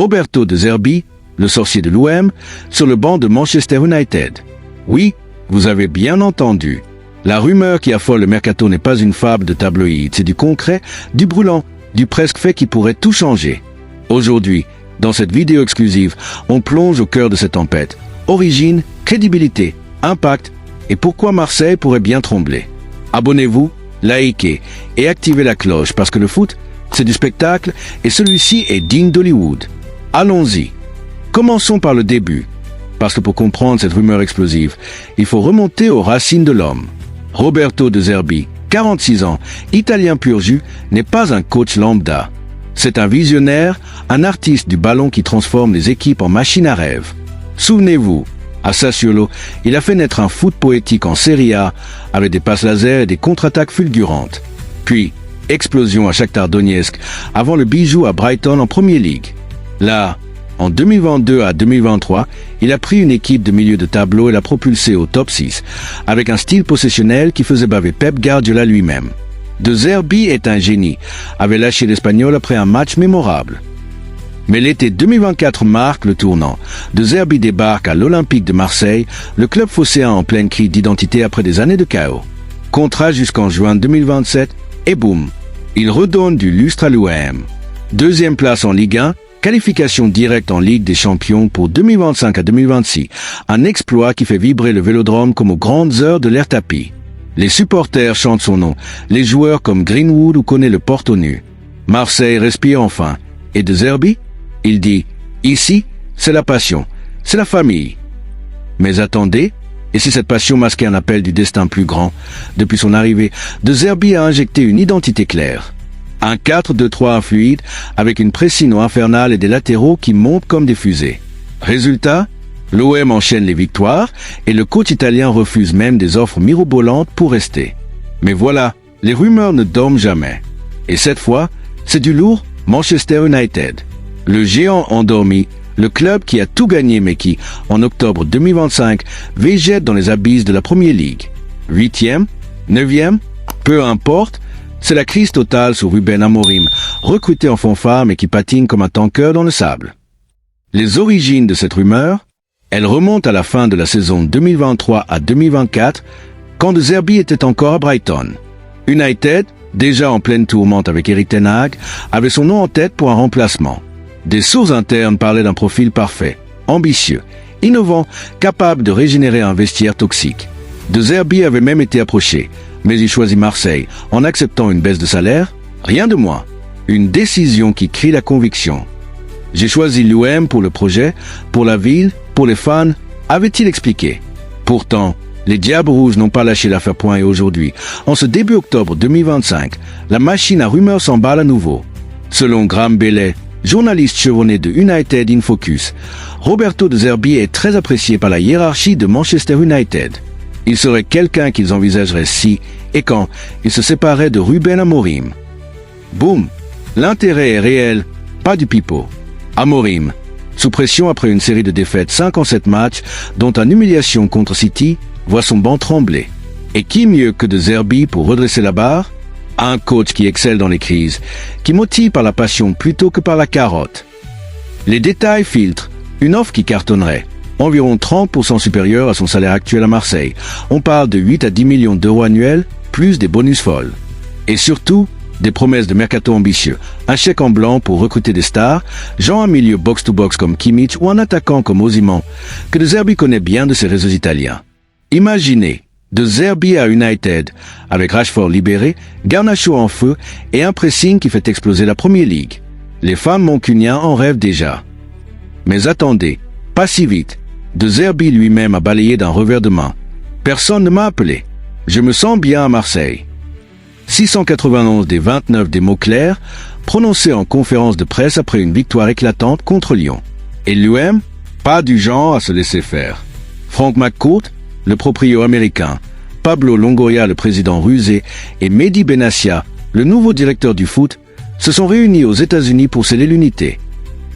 Roberto De Zerbi, le sorcier de l'OM, sur le banc de Manchester United. Oui, vous avez bien entendu. La rumeur qui affole le mercato n'est pas une fable de tabloïd, c'est du concret, du brûlant, du presque fait qui pourrait tout changer. Aujourd'hui, dans cette vidéo exclusive, on plonge au cœur de cette tempête. Origine, crédibilité, impact et pourquoi Marseille pourrait bien trembler. Abonnez-vous, likez et activez la cloche parce que le foot, c'est du spectacle et celui-ci est digne d'Hollywood. Allons-y. Commençons par le début. Parce que pour comprendre cette rumeur explosive, il faut remonter aux racines de l'homme. Roberto De Zerbi, 46 ans, italien pur jus, n'est pas un coach lambda. C'est un visionnaire, un artiste du ballon qui transforme les équipes en machines à rêve. Souvenez-vous, à Sassuolo, il a fait naître un foot poétique en Serie A avec des passes laser et des contre-attaques fulgurantes. Puis, explosion à Shakhtar Donetsk avant le bijou à Brighton en Premier League. Là, en 2022 à 2023, il a pris une équipe de milieu de tableau et l'a propulsée au top 6, avec un style possessionnel qui faisait baver Pep Guardiola lui-même. De Zerbi est un génie, avait lâché l'Espagnol après un match mémorable. Mais l'été 2024 marque le tournant. De Zerbi débarque à l'Olympique de Marseille, le club phocéen en pleine crise d'identité après des années de chaos. Contrat jusqu'en juin 2027, et boum, il redonne du lustre à l'OM. Deuxième place en Ligue 1, qualification directe en Ligue des Champions pour 2025 à 2026, un exploit qui fait vibrer le Vélodrome comme aux grandes heures de l'air tapis. Les supporters chantent son nom, les joueurs comme Greenwood ou connaît le Porto nu. Marseille respire enfin. Et De Zerbi? Il dit, ici, c'est la passion, c'est la famille. Mais attendez, et si cette passion masquait un appel du destin plus grand? Depuis son arrivée, De Zerbi a injecté une identité claire. Un 4-2-3 fluide avec une pressino infernale et des latéraux qui montent comme des fusées. Résultat, l'OM enchaîne les victoires et le coach italien refuse même des offres mirobolantes pour rester. Mais voilà, les rumeurs ne dorment jamais. Et cette fois, c'est du lourd Manchester United. Le géant endormi, le club qui a tout gagné mais qui, en octobre 2025, végète dans les abysses de la Premier League. 8e, 9e, peu importe, c'est la crise totale sur Ruben Amorim, recruté en fanfare mais qui patine comme un tanker dans le sable. Les origines de cette rumeur, elles remontent à la fin de la saison 2023 à 2024, quand De Zerbi était encore à Brighton. United, déjà en pleine tourmente avec Erik ten Hag, avait son nom en tête pour un remplacement. Des sources internes parlaient d'un profil parfait, ambitieux, innovant, capable de régénérer un vestiaire toxique. De Zerbi avait même été approché, mais il choisit Marseille en acceptant une baisse de salaire, rien de moins. Une décision qui crie la conviction. J'ai choisi l'OM pour le projet, pour la ville, pour les fans, avait-il expliqué. Pourtant, les Diables Rouges n'ont pas lâché l'affaire point et aujourd'hui, en ce début octobre 2025, la machine à rumeurs s'emballe à nouveau. Selon Graham Bellet, journaliste chevronné de United in Focus, Roberto De Zerbi est très apprécié par la hiérarchie de Manchester United. Il serait quelqu'un qu'ils envisageraient si et quand il se séparait de Ruben Amorim. Boum, l'intérêt est réel, pas du pipeau. Amorim, sous pression après une série de défaites 5 en 7 matchs, dont une humiliation contre City, voit son banc trembler. Et qui mieux que De Zerbi pour redresser la barre? Un coach qui excelle dans les crises, qui motive par la passion plutôt que par la carotte. Les détails filtrent, une offre qui cartonnerait, environ 30% supérieure à son salaire actuel à Marseille. On parle de 8 à 10 millions d'euros annuels, plus des bonus folles. Et surtout, des promesses de mercato ambitieux, un chèque en blanc pour recruter des stars, genre un milieu box-to-box comme Kimmich ou un attaquant comme Osimhen, que De Zerbi connaît bien de ses réseaux italiens. Imaginez, De Zerbi à United, avec Rashford libéré, Garnacho en feu et un pressing qui fait exploser la Premier League. Les fans mancuniens en rêvent déjà. Mais attendez, pas si vite. De Zerbi lui-même a balayé d'un revers de main. Personne ne m'a appelé. Je me sens bien à Marseille. 691 des 29 des mots clairs, prononcés en conférence de presse après une victoire éclatante contre Lyon. Et l'OM, pas du genre à se laisser faire. Frank McCourt, le proprio américain, Pablo Longoria, le président rusé, et Mehdi Benassia, le nouveau directeur du foot, se sont réunis aux États-Unis pour sceller l'unité.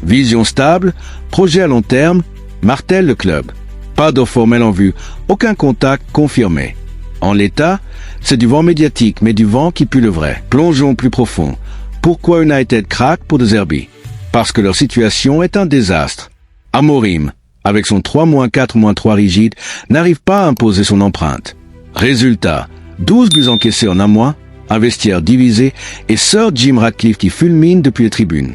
Vision stable, projet à long terme, martèle le club. Pas d'offre formelle en vue, aucun contact confirmé. En l'état, c'est du vent médiatique, mais du vent qui pue le vrai. Plongeons plus profond. Pourquoi United craque pour De Zerbi? parce que leur situation est un désastre. Amorim, avec son 3-4-3 rigide, n'arrive pas à imposer son empreinte. Résultat, 12 buts encaissés en un mois, un vestiaire divisé et Sir Jim Ratcliffe qui fulmine depuis les tribunes.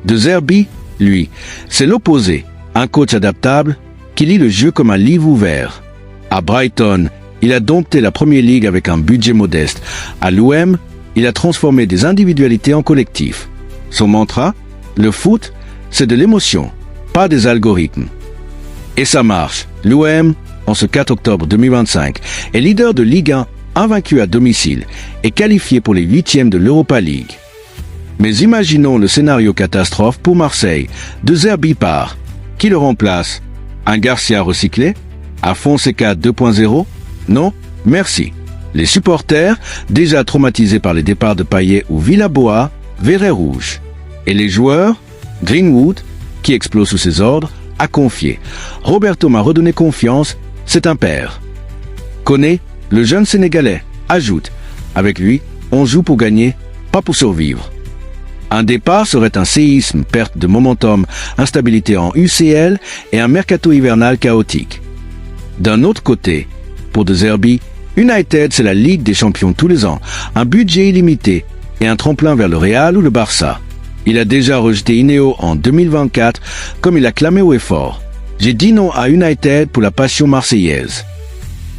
De Zerbi, lui, c'est l'opposé, un coach adaptable qui lit le jeu comme un livre ouvert. À Brighton, il a dompté la Premier League avec un budget modeste. À l'OM, il a transformé des individualités en collectifs. Son mantra, le foot, c'est de l'émotion, pas des algorithmes. Et ça marche. L'OM, en ce 4 octobre 2025, est leader de Ligue 1, invaincu à domicile, et qualifié pour les 8e de l'Europa League. Mais imaginons le scénario catastrophe pour Marseille. De Zerbi part. Qui le remplace? Un Garcia recyclé? À Fonseca 2.0? Non, merci. Les supporters, déjà traumatisés par les départs de Payet ou Villaboa, verraient rouge. Et les joueurs? Greenwood, qui explose sous ses ordres, a confié. Roberto m'a redonné confiance, c'est un père. Koné, le jeune Sénégalais, ajoute. Avec lui, on joue pour gagner, pas pour survivre. Un départ serait un séisme, perte de momentum, instabilité en UCL et un mercato hivernal chaotique. D'un autre côté, pour De Zerbi, United c'est la Ligue des champions tous les ans, un budget illimité et un tremplin vers le Real ou le Barça. Il a déjà rejeté Ineos en 2024 comme il a clamé haut et fort. J'ai dit non à United pour la passion marseillaise.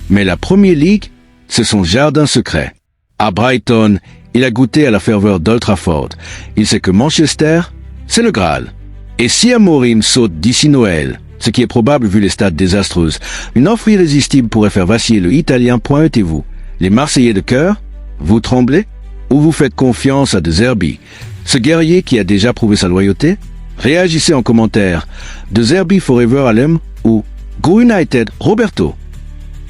Mais la Premier League, c'est son jardin secret. À Brighton, il a goûté à la ferveur d'Old Trafford. Il sait que Manchester, c'est le Graal. Et si Amorim saute d'ici Noël, ce qui est probable vu les stats désastreuses, une offre irrésistible pourrait faire vaciller le Italien. Pointez-vous. Les Marseillais de cœur, vous tremblez? Ou vous faites confiance à De Zerbi, ce guerrier qui a déjà prouvé sa loyauté? Réagissez en commentaire. De Zerbi Forever Alem ou Go United Roberto.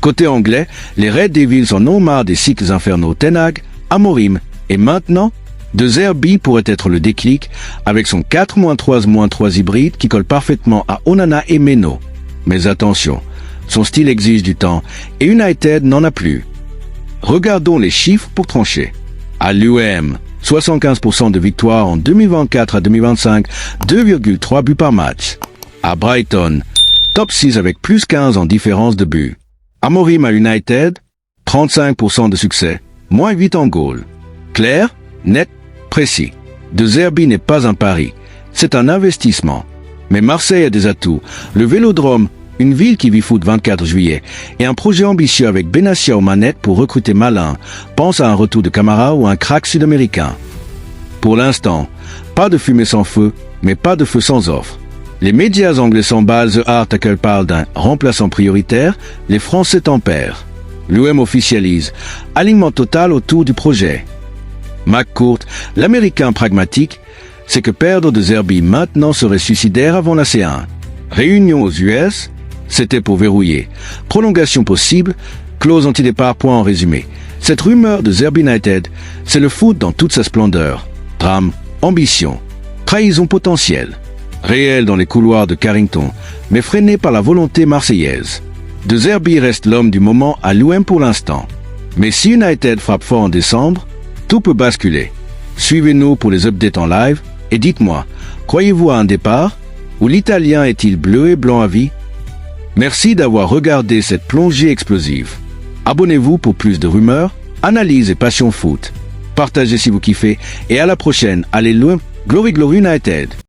Côté anglais, les Red Devils en ont marre des cycles infernaux Ten Hag, Amorim, et maintenant, De Zerbi pourrait être le déclic avec son 4-3-3 hybride qui colle parfaitement à Onana et Meno. Mais attention, son style exige du temps et United n'en a plus. Regardons les chiffres pour trancher. À l'UM, 75% de victoires en 2024 à 2025, 2,3 buts par match. À Brighton, top 6 avec plus 15 en différence de buts. Amorim à United, 35% de succès, moins 8 en goal. Clair, net, précis. De Zerbi n'est pas un pari, c'est un investissement. Mais Marseille a des atouts. Le Vélodrome, une ville qui vit foot 24 juillet, et un projet ambitieux avec Benassia aux manettes pour recruter malin. Pense à un retour de Camara ou un crack sud-américain. Pour l'instant, pas de fumée sans feu, mais pas de feu sans offre. Les médias anglais s'emballent, The Article parle d'un remplaçant prioritaire, les Français tempèrent. L'OM officialise, alignement total autour du projet. McCourt, l'Américain pragmatique, c'est que perdre De Zerbi maintenant serait suicidaire avant la C1. Réunion aux US, c'était pour verrouiller. Prolongation possible, clause anti-départ. Point en résumé. Cette rumeur de Zerbi United, c'est le foot dans toute sa splendeur. Drame, ambition, trahison potentielle. Réel dans les couloirs de Carrington, mais freiné par la volonté marseillaise. De Zerbi reste l'homme du moment à l'OM pour l'instant. Mais si United frappe fort en décembre, tout peut basculer. Suivez-nous pour les updates en live et dites-moi, croyez-vous à un départ ou l'Italien est-il bleu et blanc à vie? Merci d'avoir regardé cette plongée explosive. Abonnez-vous pour plus de rumeurs, analyses et passion foot. Partagez si vous kiffez et à la prochaine. Allez loin, Glory Glory United.